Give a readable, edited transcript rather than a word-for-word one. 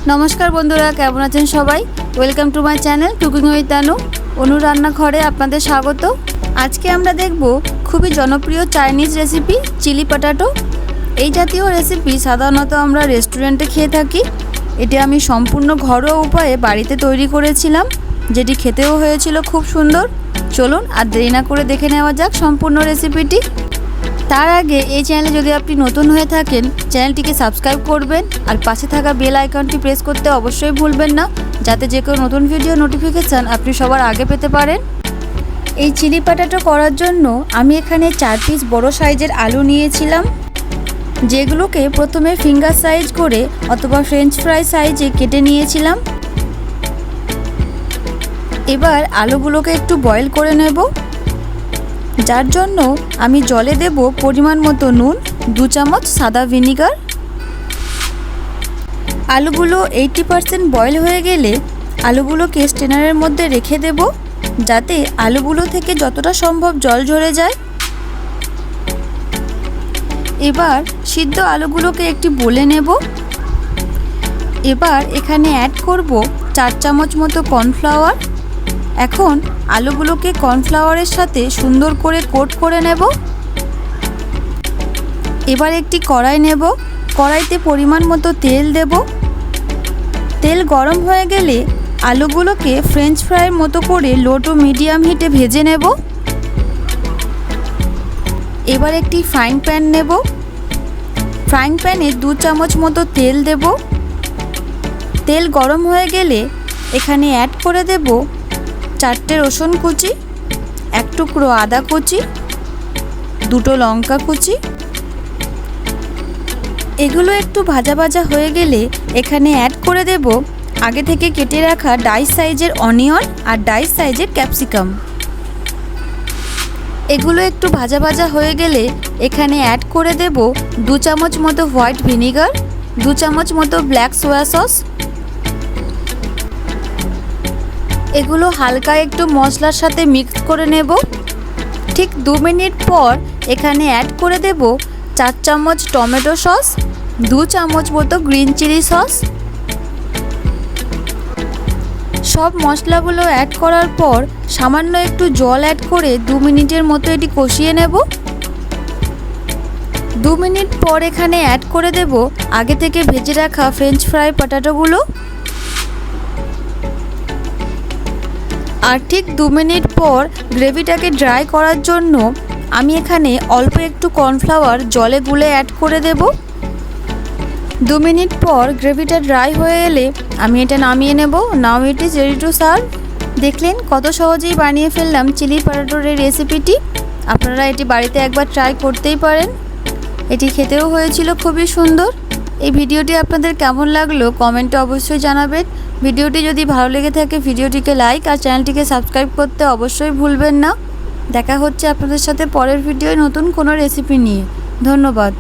नमस्कार बंधुरा केमन आছেন सबाई welcome to my channel cooking with Anu Anu रान्नाघरे आपनादेर स्वागत। आज के आमरा देखबो खूबই জনপ্রিয় चाइनीज रेसिपि चिली पटाटो। এই জাতীয় রেসিপি সাধারণত আমরা রেস্টুরেন্টে খেয়ে থাকি। এটি আমি সম্পূর্ণ ঘরোয়া উপায়ে বাড়িতে তৈরি করেছিলাম, যেটি খেতেও হয়েছিল খুব সুন্দর। চলুন আর দেরি না করে দেখে নেওয়া যাক সম্পূর্ণ রেসিপিটি। তার আগে এই চ্যানেলে যদি আপনি নতুন হয়ে থাকেন চ্যানেলটিকে সাবস্ক্রাইব করবেন আর পাশে থাকা বেল আইকনটি প্রেস করতে অবশ্যই ভুলবেন না, যাতে যে কোনো নতুন ভিডিও নোটিফিকেশান আপনি সবার আগে পেতে পারেন। এই চিলি পটাটো করার জন্য আমি এখানে 4 পিস বড় সাইজের আলু নিয়েছিলাম, যেগুলোকে প্রথমে ফিঙ্গার সাইজ করে অথবা ফ্রেঞ্চ ফ্রাই সাইজে কেটে নিয়েছিলাম। এবার আলুগুলোকে একটু বয়েল করে নেব, যার জন্য আমি জলে দেব পরিমাণ মতো নুন, 2 চামচ সাদা ভিনিগার। আলুগুলো 80% বয়েল হয়ে গেলে আলুগুলোকে স্ট্রেনারের মধ্যে রেখে দেব, যাতে আলুগুলো থেকে যতটা সম্ভব জল ঝরে যায়। এবার সিদ্ধ আলুগুলোকে একটি বলে নেব। এবার এখানে অ্যাড করব 4 চামচ মতো কর্নফ্লাওয়ার। এখন আলুগুলোকে কর্নফ্লাওয়ারের সাথে সুন্দর করে কোট করে নেব। এবার একটি কড়াই নেব, কড়াইতে পরিমাণ মতো তেল দেব। তেল গরম হয়ে গেলে আলুগুলোকে ফ্রেঞ্চ ফ্রাইয়ের মতো করে লো টু মিডিয়াম হিটে ভেজে নেব। এবার একটি ফ্রাইং প্যান নেব, ফ্রাইং প্যানে 2 চামচ মতো তেল দেব। তেল গরম হয়ে গেলে এখানে অ্যাড করে দেব 4টে রসুন কুচি, 1 টুকরো আদা কুচি, 2টো লঙ্কা কুচি। এগুলো একটু ভাজা ভাজা হয়ে গেলে এখানে অ্যাড করে দেব আগে থেকে কেটে রাখা ডাইস সাইজের অনিয়ন আর ডাইস সাইজের ক্যাপসিকাম। এগুলো একটু ভাজা ভাজা হয়ে গেলে এখানে অ্যাড করে দেব 2 চামচ মতো হোয়াইট ভিনিগার, 2 চামচ মতো ব্ল্যাক সোয়া সস। এগুলো হালকা একটু মশলার সাথে মিক্স করে নেব। ঠিক 2 মিনিট পর এখানে অ্যাড করে দেব 4 চামচ টমেটো সস, 2 চামচ মতো গ্রিন চিলি সস। সব মশলাগুলো অ্যাড করার পর সামান্য একটু জল অ্যাড করে 2 মিনিটের মতো এটি কষিয়ে নেব। 2 মিনিট পর এখানে অ্যাড করে দেব আগে থেকে ভেজে রাখা ফ্রেঞ্চ ফ্রাই পটাটোগুলো। আর ঠিক 2 মিনিট পর গ্রেভিটাকে ড্রাই করার জন্য আমি এখানে অল্প একটু কর্নফ্লাওয়ার জলে গুলে অ্যাড করে দেব। 2 মিনিট পর গ্রেভিটা ড্রাই হয়ে এলে আমি এটা নামিয়ে নেব। Now it is ready to serve. দেখলেন কত সহজেই বানিয়ে ফেললাম চিলি পটাটোর এই রেসিপিটি। আপনারা এটি বাড়িতে একবার ট্রাই করতেই পারেন। এটি খেতেও হয়েছিল খুবই সুন্দর। এই ভিডিওটি আপনাদের কেমন লাগলো কমেন্টে অবশ্যই জানাবেন। ভিডিওটি যদি ভালো লেগে থাকে ভিডিওটিকে লাইক আর চ্যানেলটিকে সাবস্ক্রাইব করতে অবশ্যই ভুলবেন না। দেখা হচ্ছে আপনাদের সাথে পরের ভিডিওয় নতুন কোনো রেসিপি নিয়ে। ধন্যবাদ।